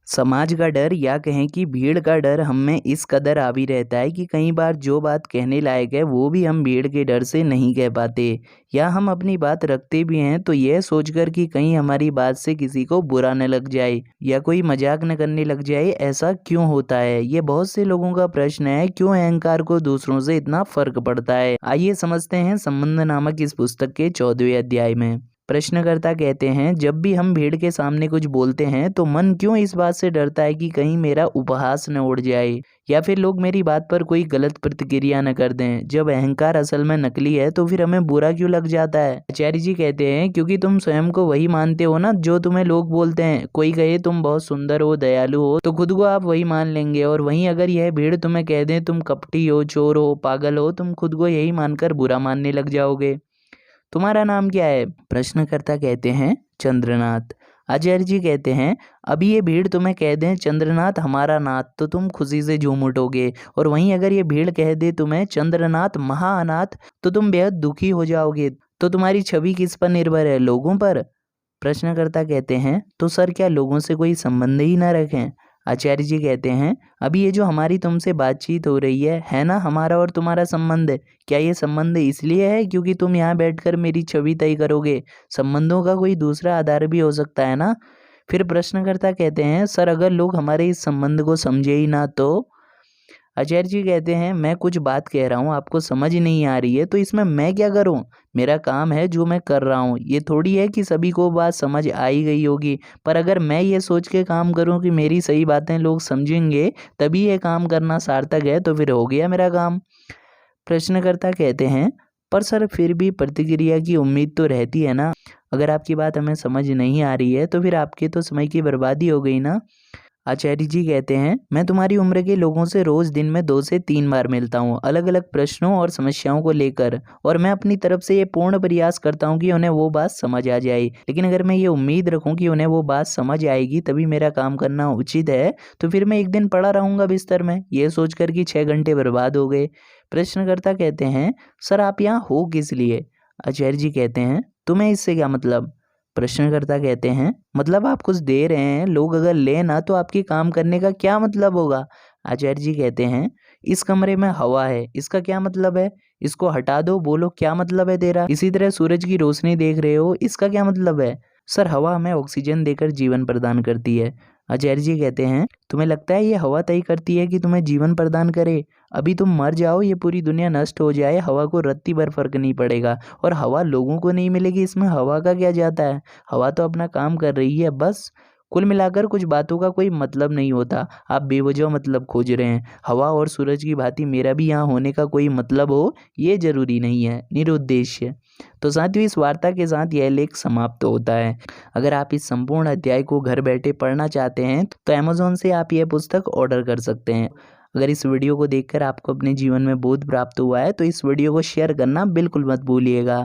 समाज का डर या कहें कि भीड़ का डर हम में इस कदर हावी रहता है कि कई बार जो बात कहने लायक है वो भी हम भीड़ के डर से नहीं कह पाते, या हम अपनी बात रखते भी हैं तो यह सोचकर कि कहीं हमारी बात से किसी को बुरा न लग जाए या कोई मजाक न करने लग जाए। ऐसा क्यों होता है? ये बहुत से लोगों का प्रश्न है, क्यों अहंकार को दूसरों से इतना फर्क पड़ता है। आइए समझते हैं संबंध नामक इस पुस्तक के 14वें अध्याय में। प्रश्नकर्ता कहते हैं, जब भी हम भीड़ के सामने कुछ बोलते हैं तो मन क्यों इस बात से डरता है कि कहीं मेरा उपहास न उड़ जाए या फिर लोग मेरी बात पर कोई गलत प्रतिक्रिया न कर दें। जब अहंकार असल में नकली है तो फिर हमें बुरा क्यों लग जाता है? आचार्य जी कहते हैं, क्योंकि तुम स्वयं को वही मानते हो ना जो तुम्हें लोग बोलते हैं। कोई कहे तुम बहुत सुंदर हो, दयालु हो, तो खुद को आप वही मान लेंगे, और वहीं अगर यह भीड़ तुम्हें कह दे तुम कपटी हो, चोर हो, पागल हो, तुम खुद को यही मानकर बुरा मानने लग जाओगे। तुम्हारा नाम क्या है? प्रश्नकर्ता कहते हैं, चंद्रनाथ। आचार्य जी कहते हैं, अभी ये भीड़ तुम्हें कह दें चंद्रनाथ हमारा नाथ, तो तुम खुशी से झूम उठोगे, और वहीं अगर ये भीड़ कह दे तुम्हें चंद्रनाथ महाअनाथ, तो तुम बेहद दुखी हो जाओगे। तो तुम्हारी छवि किस पर निर्भर है, लोगों पर? प्रश्नकर्ता कहते हैं, तो सर क्या लोगों से कोई संबंध ही ना रखें? आचार्य जी कहते हैं, अभी ये जो हमारी तुमसे बातचीत हो रही है ना हमारा और तुम्हारा संबंध? क्या ये संबंध इसलिए है क्योंकि तुम यहाँ बैठकर मेरी छवि तय करोगे? संबंधों का कोई दूसरा आधार भी हो सकता है ना? फिर प्रश्नकर्ता कहते हैं, सर अगर लोग हमारे इस संबंध को समझे ही ना तो? आचार्य जी कहते हैं, मैं कुछ बात कह रहा हूँ आपको समझ नहीं आ रही है, तो इसमें मैं क्या करूँ? मेरा काम है जो मैं कर रहा हूँ। ये थोड़ी है कि सभी को बात समझ आ ही गई होगी, पर अगर मैं ये सोच के काम करूँ कि मेरी सही बातें लोग समझेंगे तभी ये काम करना सार्थक है, तो फिर हो गया मेरा काम। प्रश्नकर्ता कहते हैं, पर सर फिर भी प्रतिक्रिया की उम्मीद तो रहती है ना? अगर आपकी बात हमें समझ नहीं आ रही है तो फिर आपके तो समय की बर्बादी हो गई ना? आचार्य जी कहते हैं, मैं तुम्हारी उम्र के लोगों से रोज दिन में 2 से 3 बार मिलता हूँ, अलग अलग प्रश्नों और समस्याओं को लेकर, और मैं अपनी तरफ से ये पूर्ण प्रयास करता हूँ कि उन्हें वो बात समझ आ जाए। लेकिन अगर मैं ये उम्मीद रखूँ कि उन्हें वो बात समझ आएगी तभी मेरा काम करना उचित है, तो फिर मैं एक दिन पड़ा रहूंगा बिस्तर में ये सोचकर कि 6 घंटे बर्बाद हो गए। प्रश्नकर्ता कहते हैं, सर आप यहाँ हो किस लिए? आचार्य जी कहते हैं, तुम्हें इससे क्या मतलब? प्रश्नकर्ता कहते हैं, मतलब आप कुछ दे रहे हैं, लोग अगर ले ना तो आपके काम करने का क्या मतलब होगा? आचार्य जी कहते हैं, इस कमरे में हवा है, इसका क्या मतलब है? इसको हटा दो, बोलो क्या मतलब है तेरा? इसी तरह सूरज की रोशनी देख रहे हो, इसका क्या मतलब है? सर हवा हमें ऑक्सीजन देकर जीवन प्रदान करती है। आचार्य जी कहते हैं, तुम्हें लगता है ये हवा तय करती है कि तुम्हें जीवन प्रदान करे? अभी तुम मर जाओ, ये पूरी दुनिया नष्ट हो जाए, हवा को रत्ती भर फर्क नहीं पड़ेगा, और हवा लोगों को नहीं मिलेगी, इसमें हवा का क्या जाता है? हवा तो अपना काम कर रही है बस। कुल मिलाकर कुछ बातों का कोई मतलब नहीं होता, आप बेवजह मतलब खोज रहे हैं। हवा और सूरज की भांति मेरा भी यहाँ होने का कोई मतलब हो, ये जरूरी नहीं है, निरुद्देश्य। तो साथियों, इस वार्ता के साथ यह लेख समाप्त होता है। अगर आप इस संपूर्ण अध्याय को घर बैठे पढ़ना चाहते हैं तो अमेज़न से आप यह पुस्तक ऑर्डर कर सकते हैं। अगर इस वीडियो को देखकर आपको अपने जीवन में बोध प्राप्त हुआ है तो इस वीडियो को शेयर करना बिल्कुल मत भूलिएगा।